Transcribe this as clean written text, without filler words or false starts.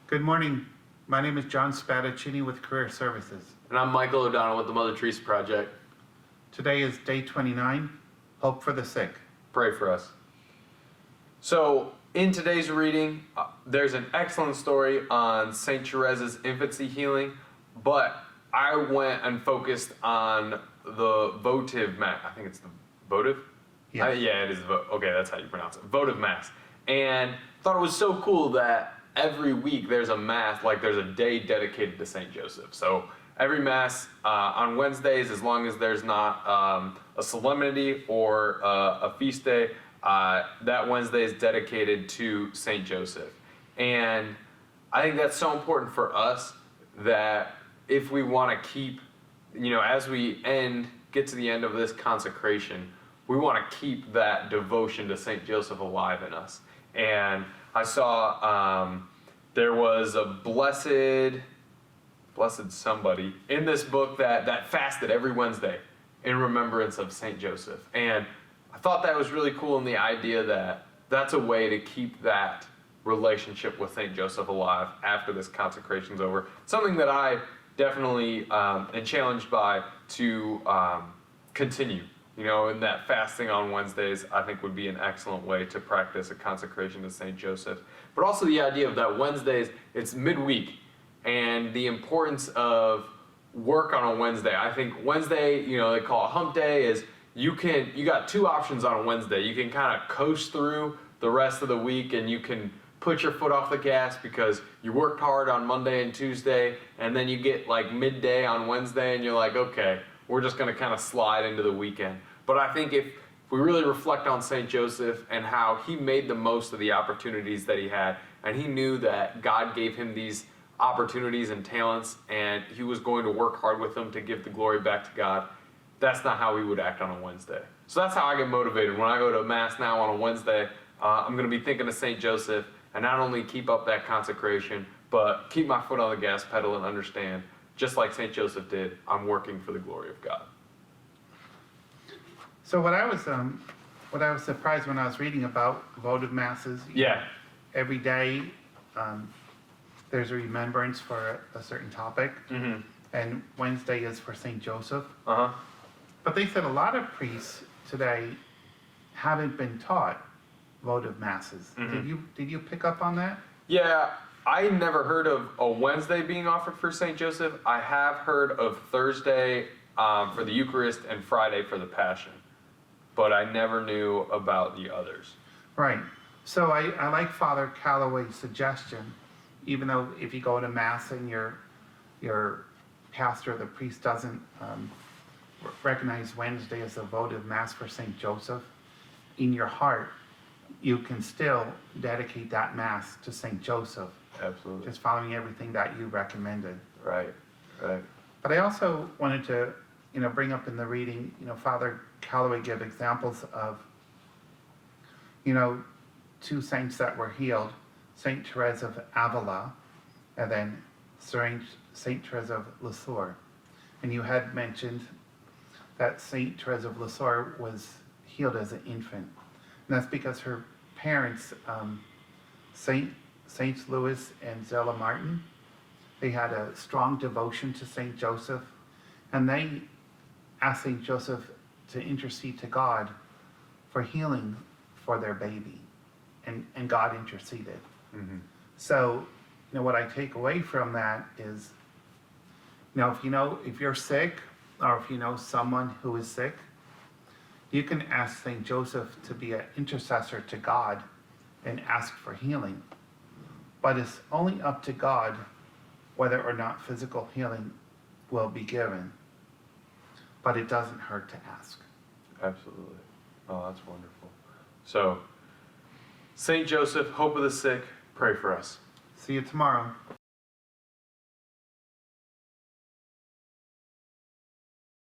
Good morning. My name is John Spadaccini with Career Services. And I'm Michael O'Donnell with the Mother Teresa Project. Today is day 29, Hope for the Sick. Pray for us. So, in today's reading, there's an excellent story on St. Therese's infancy healing, but I went and focused on the Votive Mass. I think it's the Votive? Yes. Yeah, it is. Okay, that's how you pronounce it. Votive Mass. And thought it was so cool that every week there's a Mass, like there's a day dedicated to St. Joseph. So every Mass on Wednesdays, as long as there's not a solemnity or a feast day, that Wednesday is dedicated to St. Joseph. And I think that's so important for us that if we want to keep, as we get to the end of this consecration, we want to keep that devotion to St. Joseph alive in us. And I saw there was a blessed somebody in this book that fasted every Wednesday in remembrance of St. Joseph. And I thought that was really cool, in the idea that that's a way to keep that relationship with St. Joseph alive after this consecration's over. Something that I definitely am challenged by to continue. And that fasting on Wednesdays, I think, would be an excellent way to practice a consecration to St. Joseph. But also the idea of that Wednesdays, it's midweek, and the importance of work on a Wednesday. I think Wednesday, they call it hump day, is you got two options on a Wednesday. You can kind of coast through the rest of the week, and you can put your foot off the gas because you worked hard on Monday and Tuesday, and then you get like midday on Wednesday, and you're like, okay, we're just going to kind of slide into the weekend. But I think if we really reflect on St. Joseph and how he made the most of the opportunities that he had, and he knew that God gave him these opportunities and talents, and he was going to work hard with them to give the glory back to God, that's not how we would act on a Wednesday. So that's how I get motivated. When I go to Mass now on a Wednesday, I'm going to be thinking of St. Joseph, and not only keep up that consecration, but keep my foot on the gas pedal and understand, just like St. Joseph did, I'm working for the glory of God. So what I was surprised when I was reading about votive masses. Yeah. Every day, there's a remembrance for a certain topic, and Wednesday is for St. Joseph. But they said a lot of priests today haven't been taught votive masses. Did you pick up on that? Yeah, I never heard of a Wednesday being offered for St. Joseph. I have heard of Thursday for the Eucharist and Friday for the Passion, but I never knew about the others. Right. So I like Father Calloway's suggestion, even though if you go to Mass and your pastor, the priest, doesn't recognize Wednesday as a votive Mass for St. Joseph, in your heart, you can still dedicate that Mass to St. Joseph. Absolutely. Just following everything that you recommended. Right. But I also wanted to, bring up in the reading, Father Calloway gave examples of, two saints that were healed, St. Therese of Avila, and then St. Therese of Lisieux. And you had mentioned that St. Therese of Lisieux was healed as an infant. And that's because her parents, Saints Louis and Zella Martin, they had a strong devotion to St. Joseph, and they asked St. Joseph to intercede to God for healing for their baby, and God interceded. So, what I take away from that is, if you're sick, or if you know someone who is sick, you can ask St. Joseph to be an intercessor to God and ask for healing. But it's only up to God whether or not physical healing will be given. But it doesn't hurt to ask. Absolutely. Oh, that's wonderful. So, St. Joseph, hope of the sick, pray for us. See you tomorrow.